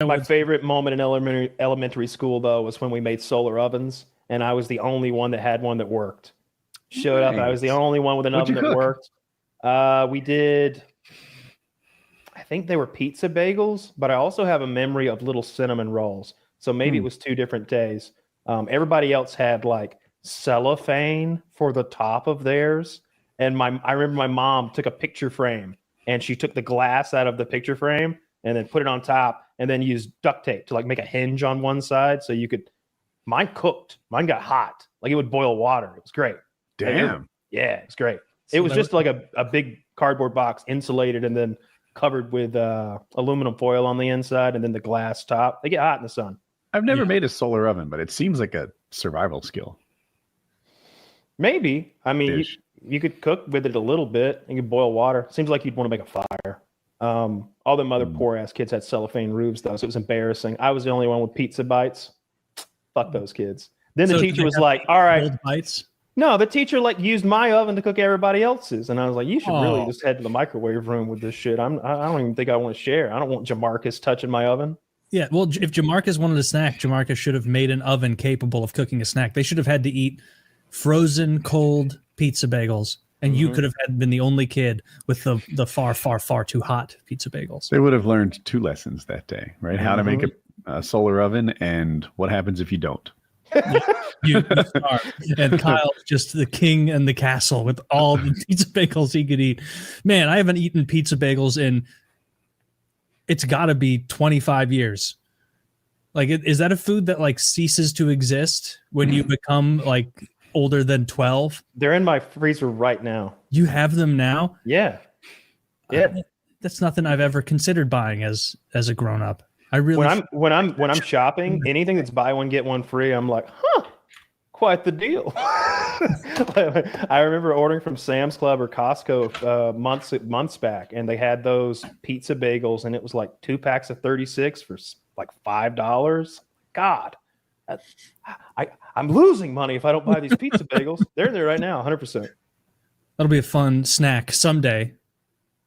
My favorite moment in elementary school, though, was when we made solar ovens, and I was the only one that had one that worked. Showed up, and I was the only one with an oven that worked. We did, I think they were pizza bagels, but I also have a memory of little cinnamon rolls. So maybe it was 2 different days. Everybody else had like cellophane for the top of theirs. And I remember my mom took a picture frame and she took the glass out of the picture frame and then put it on top and then used duct tape to like make a hinge on one side. So you could, mine cooked, mine got hot. Like it would boil water. It was great. Damn. Yeah, it's great. So it was just like a big cardboard box, insulated and then covered with aluminum foil on the inside and then the glass top. They get hot in the sun. I've never made a solar oven, but it seems like a survival skill. Maybe. I mean, you could cook with it a little bit. You could boil water. Seems like you'd want to make a fire. All them other poor ass kids had cellophane roofs, though, so it was embarrassing. I was the only one with pizza bites. Fuck those kids. Then the teacher was like, "All right." Bites? No, the teacher like used my oven to cook everybody else's, and I was like, "You should really just head to the microwave room with this shit." I don't even think I want to share. I don't want Jamarcus touching my oven. Yeah, well, if Jamarcus wanted a snack, Jamarcus should have made an oven capable of cooking a snack. They should have had to eat frozen cold pizza bagels, and you could have been the only kid with the far, far, far too hot pizza bagels. They would have learned 2 lessons that day, right? How to make a solar oven and what happens if you don't. You starve. And Kyle's just the king and the castle with all the pizza bagels he could eat. Man, I haven't eaten pizza bagels in, it's got to be 25 years. Like, is that a food that like ceases to exist when you become like older than 12? They're in my freezer right now. You have them now? Yeah. That's nothing I've ever considered buying as a grown up. I really when I'm shopping, anything that's buy one get one free, I'm like, quite the deal. I remember ordering from Sam's Club or Costco months back, and they had those pizza bagels, and it was like 2 packs of 36 for like $5. God, I'm losing money if I don't buy these pizza bagels. They're there right now, 100%. That'll be a fun snack someday.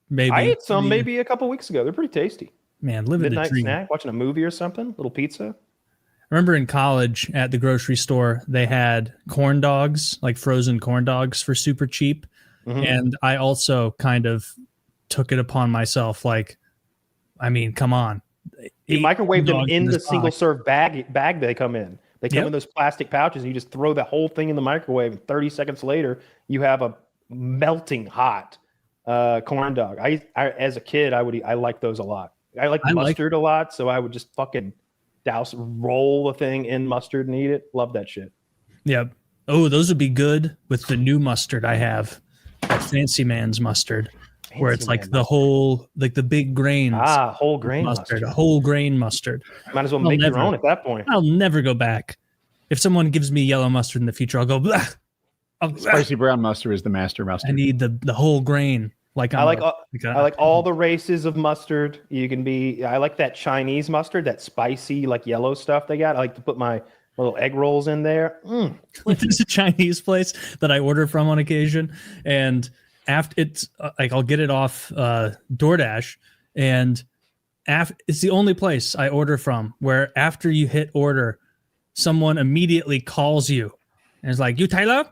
Maybe I ate some maybe a couple weeks ago. They're pretty tasty. Man, living midnight the dream. Snack, watching a movie or something, little pizza. I remember in college at the grocery store, they had corn dogs, like frozen corn dogs for super cheap. And I also kind of took it upon myself. Like, I mean, come on. You microwave them in the single serve bag they come in. They come in those plastic pouches and you just throw the whole thing in the microwave. And 30 seconds later, you have a melting hot corn dog. I as a kid, I liked those a lot. I like mustard a lot, so I would just fucking roll the thing in mustard and eat it. Love that shit. Yeah. Oh, those would be good with the new mustard I have, that Fancy Man's mustard, where it's like the whole, like the big grains. Whole grain mustard. Whole grain mustard. Might as well make your own at that point. I'll never go back. If someone gives me yellow mustard in the future, I'll go, blah. Spicy brown mustard is the master mustard. I need the whole grain. Like I like all the races of mustard. I like that Chinese mustard, that spicy like yellow stuff they got. I like to put my little egg rolls in there. There's a Chinese place that I order from on occasion, and after it's like I'll get it off DoorDash, and it's the only place I order from where after you hit order, someone immediately calls you and is like, "You Tyler,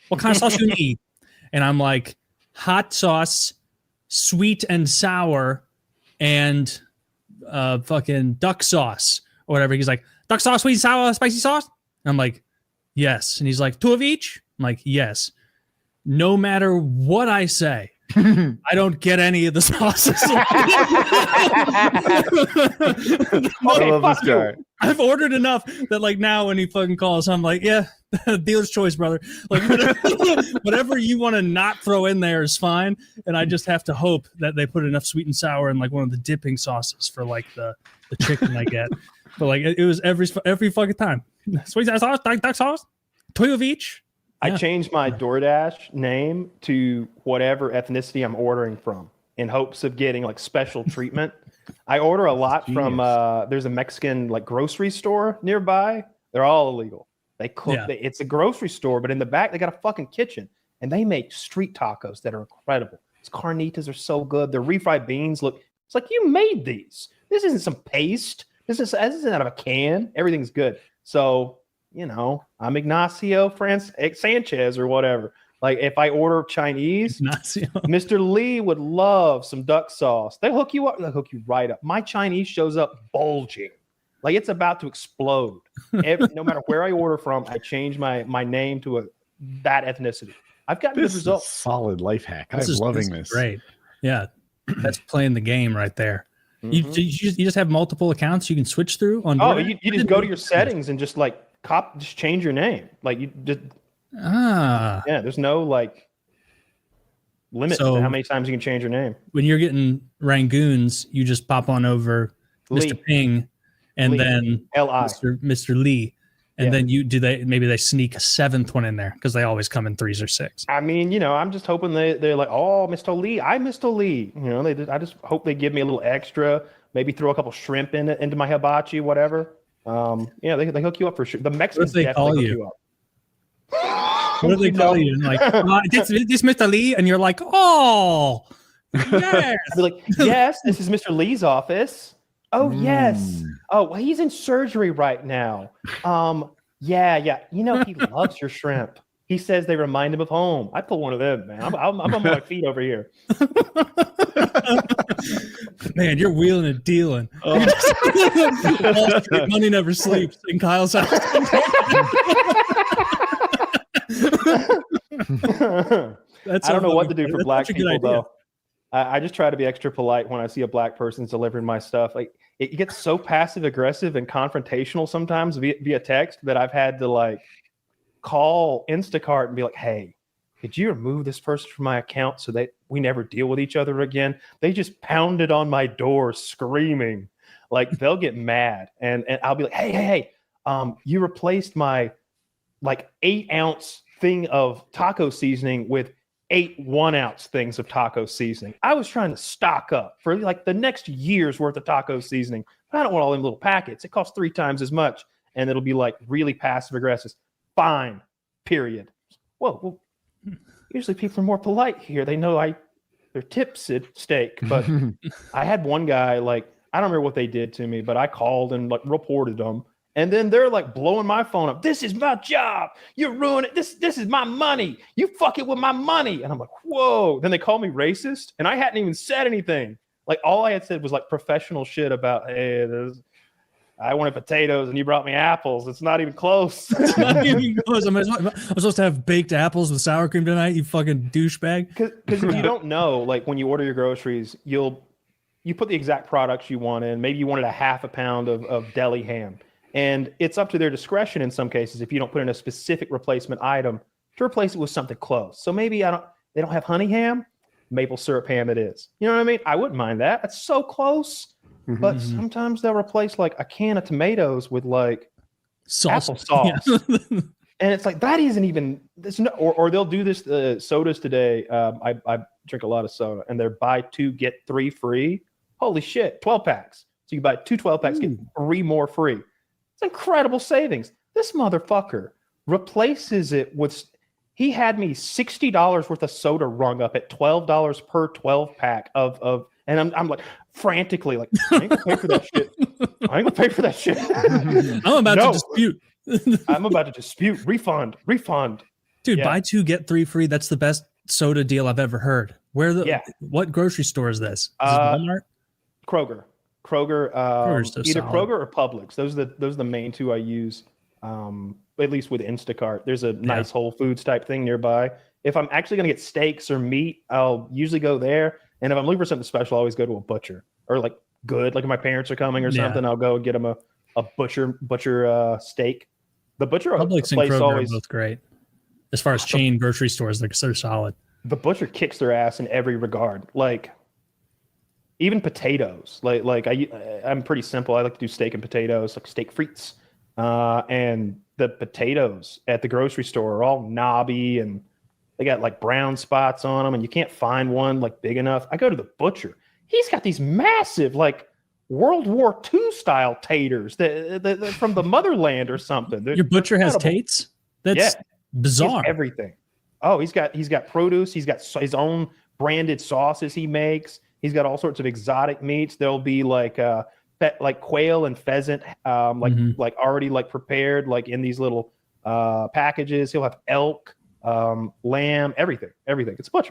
what kind of sauce you need?" And I'm like, hot sauce, sweet and sour, and fucking duck sauce or whatever. He's like, duck sauce, sweet and sour, spicy sauce? I'm like, yes. And he's like, 2 of each? I'm like, yes. No matter what I say, I don't get any of the sauces. I love this guy. I've ordered enough that like now when he fucking calls, I'm like, yeah, dealer's choice, brother. Like whatever you want to not throw in there is fine. And I just have to hope that they put enough sweet and sour in like one of the dipping sauces for like the chicken I get. But like it was every fucking time. Sweet sauce, duck sauce, 2 of each. I changed my DoorDash name to whatever ethnicity I'm ordering from in hopes of getting like special treatment. I order a lot from there's a Mexican like grocery store nearby. They're all illegal. They cook. It's a grocery store, but in the back they got a fucking kitchen, and they make street tacos that are incredible. These carnitas are so good. Their refried beans look. It's like you made these. This isn't some paste This is out of a can. Everything's good. So, I'm Ignacio Sanchez or whatever. Like if I order Chinese, Ignacio. Mr. Lee would love some duck sauce. They hook you up. They hook you right up. My Chinese shows up bulging. Like it's about to explode. No matter where I order from, I change my name to that ethnicity. I've gotten good results. Solid life hack. I'm loving this. Great. Yeah. That's playing the game right there. Mm-hmm. You just have multiple accounts you can switch through on. Oh, you just go to your settings and just like just change your name. Like you just there's no like limit to how many times you can change your name. When you're getting Rangoons, you just pop on over Lee. Mr. Ping and then L.I. Mr. Lee. And then maybe they sneak a seventh one in there because they always come in 3s or 6s. I mean, I'm just hoping they're like, oh, Mr. Lee, I'm Mr. Lee. I just hope they give me a little extra, maybe throw a couple shrimp into my hibachi, whatever. They hook you up for sure. The Mexicans definitely hook you up. What do they call you? Like, this Mr. Lee, and you're like, oh, yes. I'd be like, yes, this is Mr. Lee's office. Oh, yes. Oh, well, he's in surgery right now. Yeah. He loves your shrimp. He says they remind him of home. I pull one of them, man. I'm on my feet over here. Man, you're wheeling and dealing. Wall Street, money never sleeps in Kyle's house. I don't know what to do for black people, though. I just try to be extra polite when I see a black person's delivering my stuff. Like it gets so passive aggressive and confrontational sometimes via text that I've had to like call Instacart and be like, hey, could you remove this person from my account so that we never deal with each other again? They just pounded on my door screaming. Like they'll get mad and I'll be like, hey, you replaced my like 8-ounce thing of taco seasoning with 8 1-ounce things of taco seasoning. I was trying to stock up for like the next year's worth of taco seasoning. But I don't want all them little packets. It costs 3 times as much. And it'll be like really passive aggressive. Fine. Period. Well, usually people are more polite here. They know their tips at stake. But I had one guy, like, I don't remember what they did to me, but I called and like reported them. And then they're like blowing my phone up. This is my job. You're ruining it. This is my money. You fuck it with my money. And I'm like, whoa. Then they call me racist. And I hadn't even said anything. Like all I had said was like professional shit about, hey, I wanted potatoes and you brought me apples. It's not even close. It's not even close. I'm supposed to have baked apples with sour cream tonight, you fucking douchebag. Because if you don't know, like when you order your groceries, you put the exact products you want in. Maybe you wanted a half a pound of deli ham. And it's up to their discretion in some cases if you don't put in a specific replacement item to replace it with something close. So maybe they don't have honey ham, maple syrup ham it is. You know what I mean? I wouldn't mind that. That's so close. Mm-hmm. But sometimes they'll replace like a can of tomatoes with like apple sauce. Yeah. And it's like that isn't even this. Or they'll do this sodas today. I drink a lot of soda and they're buy 2 get 3 free. Holy shit, 12 packs. So you buy 2 12 packs, get 3 more free. Incredible savings. This motherfucker replaces it with. He had me $60 worth of soda rung up at $12 per 12 pack of, and I'm like frantically like I ain't gonna pay for that shit. I ain't gonna pay for that shit. I'm about to dispute. I'm about to dispute. Refund. Dude, buy 2 get 3 free. That's the best soda deal I've ever heard. What grocery store is this? Is it Walmart? Kroger, either Kroger or Publix. Those are the main 2 I use. At least with Instacart, there's a nice Whole Foods type thing nearby. If I'm actually going to get steaks or meat, I'll usually go there. And if I'm looking for something special, I always go to a butcher or like good, like if my parents are coming or something, I'll go get them a butcher steak. The butcher Publix and Kroger are both great. As far as chain grocery stores, they're so solid. The butcher kicks their ass in every regard. Like even potatoes, like I'm pretty simple. I like to do steak and potatoes, like steak frites. And the potatoes at the grocery store are all knobby and they got like brown spots on them and you can't find one like big enough. I go to the butcher. He's got these massive like World War II style taters that from the motherland or something. Your butcher has tates? That's bizarre. Everything. Oh, he's got produce. He's got his own branded sauces he makes. He's got all sorts of exotic meats. There'll be like like quail and pheasant, like already like prepared, like in these little packages. He'll have elk, lamb, everything. It's a butcher.